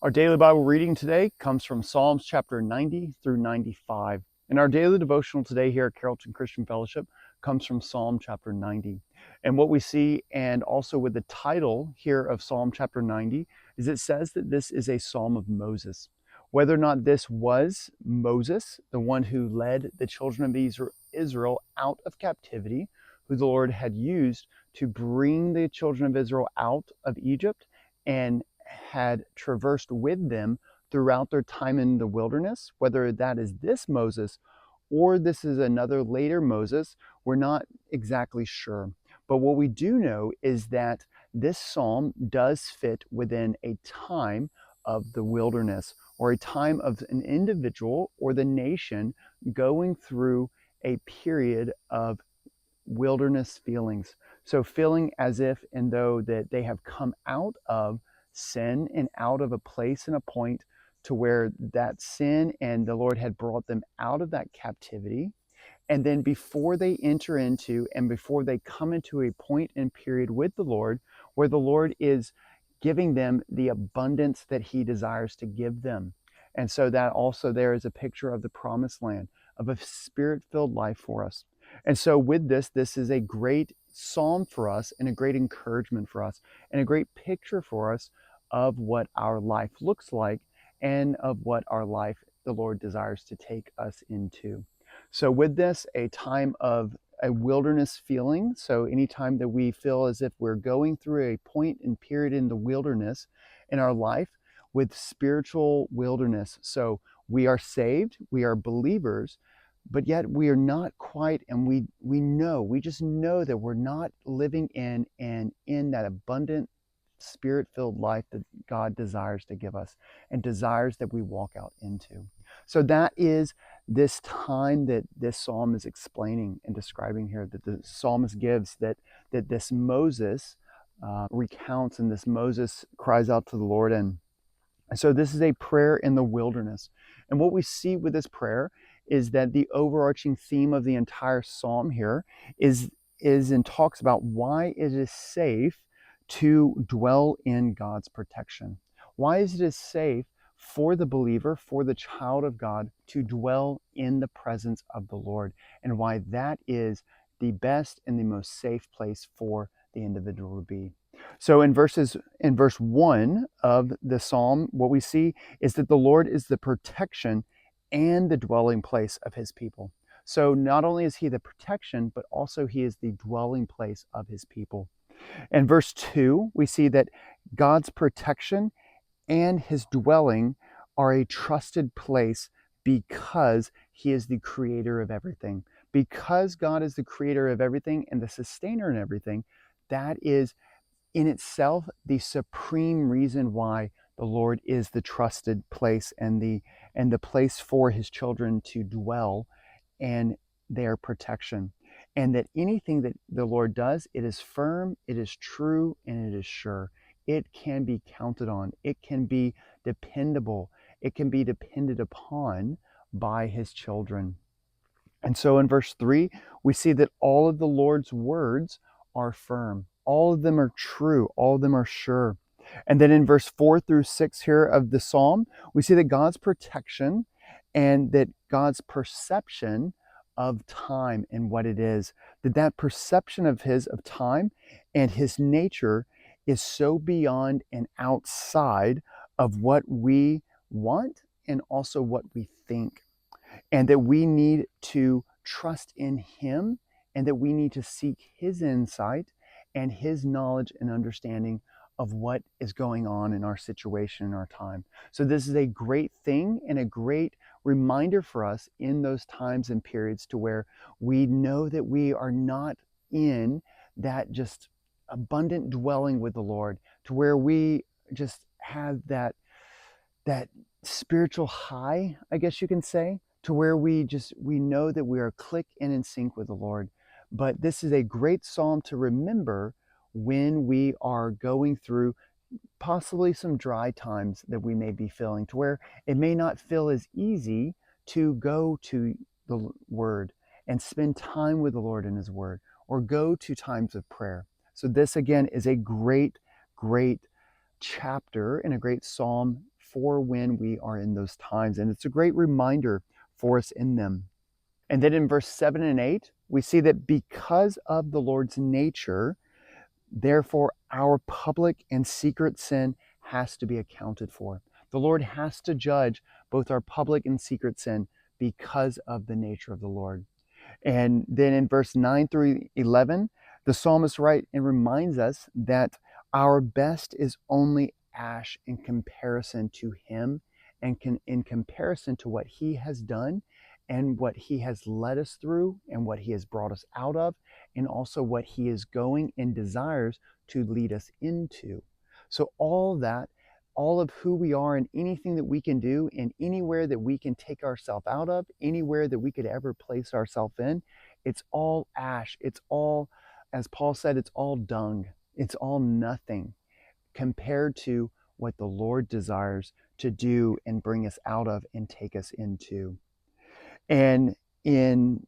Our daily Bible reading today comes from Psalms chapter 90 through 95. And our daily devotional today here at Carrollton Christian Fellowship comes from Psalm chapter 90. And what we see, and also with the title here of Psalm chapter 90, is it says that this is a psalm of Moses. Whether or not this was Moses, the one who led the children of Israel out of captivity, who the Lord had used to bring the children of Israel out of Egypt and had traversed with them throughout their time in the wilderness, whether that is this Moses or this is another later Moses, we're not exactly sure. But what we do know is that this psalm does fit within a time of the wilderness, or a time of an individual or the nation going through a period of wilderness feelings. So feeling as if and though that they have come out of sin and out of a place and a point to where that sin and the Lord had brought them out of that captivity. And then before they enter into and before they come into a point and period with the Lord, where the Lord is giving them the abundance that he desires to give them. And so that also there is a picture of the promised land, of a spirit-filled life for us. And so with this is a great psalm for us and a great encouragement for us and a great picture for us of what our life looks like and of what our life the Lord desires to take us into. So with this, a time of a wilderness feeling. So anytime that we feel as if we're going through a point and period in the wilderness in our life with spiritual wilderness. So we are saved, we are believers, but yet we are not quite, and we just know that we're not living in that abundant spirit-filled life that God desires to give us and desires that we walk out into. So that is this time that this psalm is explaining and describing here, that the psalmist gives, that this Moses recounts, and this Moses cries out to the Lord. And so this is a prayer in the wilderness. And what we see with this prayer is that the overarching theme of the entire psalm here is and talks about why it is safe to dwell in God's protection. Why is it safe for the believer, for the child of God, to dwell in the presence of the Lord, and why that is the best and the most safe place for the individual to be. So in verse 1 of the psalm, what we see is that the Lord is the protection and the dwelling place of his people. So not only is he the protection, but also he is the dwelling place of his people. In verse 2, we see that God's protection and his dwelling are a trusted place because he is the creator of everything. Because God is the creator of everything and the sustainer in everything, that is in itself the supreme reason why the Lord is the trusted place and the place for his children to dwell and their protection. And that anything that the Lord does, it is firm, it is true, and it is sure. It can be counted on. It can be dependable. It can be depended upon by his children. And so in verse 3, we see that all of the Lord's words are firm. All of them are true. All of them are sure. And then in verse 4 through 6 here of the psalm, we see that God's protection and that God's perception of time and what it is, that perception of his of time and his nature is so beyond and outside of what we want and also what we think. And that we need to trust in him, and that we need to seek his insight and his knowledge and understanding of what is going on in our situation, in our time. So this is a great thing and a great reminder for us in those times and periods to where we know that we are not in that just abundant dwelling with the Lord, to where we just have that spiritual high, I guess you can say, to where we know that we are click in sync with the Lord. But this is a great psalm to remember when we are going through possibly some dry times that we may be feeling, to where it may not feel as easy to go to the Word and spend time with the Lord in his Word, or go to times of prayer. So this again is a great chapter and a great psalm for when we are in those times. And it's a great reminder for us in them. And then in verse 7 and 8, we see that because of the Lord's nature, therefore our public and secret sin has to be accounted for. The Lord has to judge both our public and secret sin because of the nature of the Lord. And then in verse 9 through 11, the psalmist writes and reminds us that our best is only ash in comparison to him and in comparison to what he has done and what he has led us through and what he has brought us out of, and also what he is going and desires to lead us into. So all that, all of who we are and anything that we can do and anywhere that we can take ourselves out of, anywhere that we could ever place ourselves in, it's all ash. It's all, as Paul said, it's all dung. It's all nothing compared to what the Lord desires to do and bring us out of and take us into. And in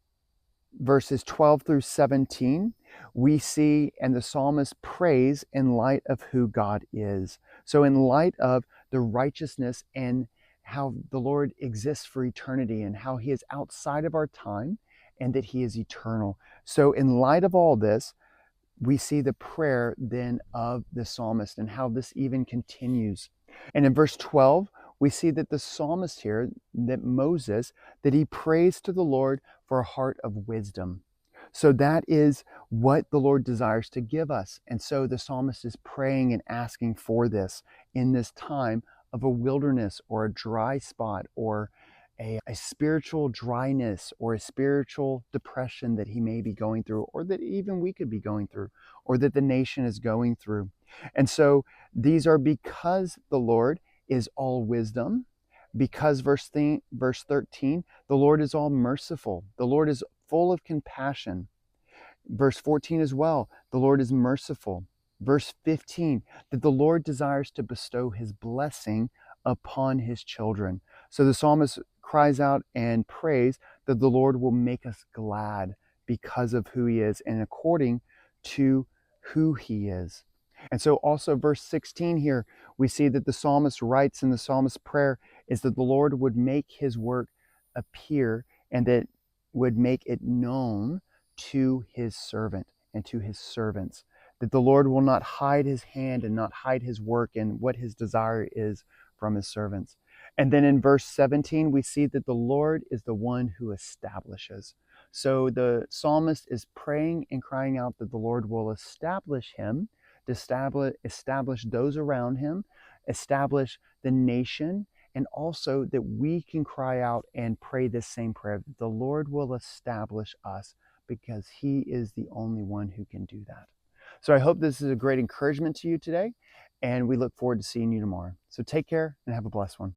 verses 12 through 17, we see, and the psalmist prays in light of who God is. So in light of the righteousness and how the Lord exists for eternity and how he is outside of our time and that he is eternal. So in light of all this, we see the prayer then of the psalmist and how this even continues. And in verse 12, we see that the psalmist here, that Moses, that he prays to the Lord for a heart of wisdom. So that is what the Lord desires to give us. And so the psalmist is praying and asking for this in this time of a wilderness or a dry spot or a spiritual dryness or a spiritual depression that he may be going through, or that even we could be going through, or that the nation is going through. And so these are because the Lord is all wisdom, because verse 13, the Lord is all merciful. The Lord is full of compassion. Verse 14 as well, the Lord is merciful. Verse 15, that the Lord desires to bestow his blessing upon his children. So the psalmist cries out and prays that the Lord will make us glad because of who he is and according to who he is. And so also verse 16 here, we see that the psalmist writes in the psalmist's prayer is that the Lord would make his work appear and that would make it known to his servant and to his servants, that the Lord will not hide his hand and not hide his work and what his desire is from his servants. And then in verse 17, we see that the Lord is the one who establishes. So the psalmist is praying and crying out that the Lord will establish him, to establish those around him, establish the nation, and also that we can cry out and pray this same prayer, that the Lord will establish us because he is the only one who can do that. So I hope this is a great encouragement to you today, and we look forward to seeing you tomorrow. So take care and have a blessed one.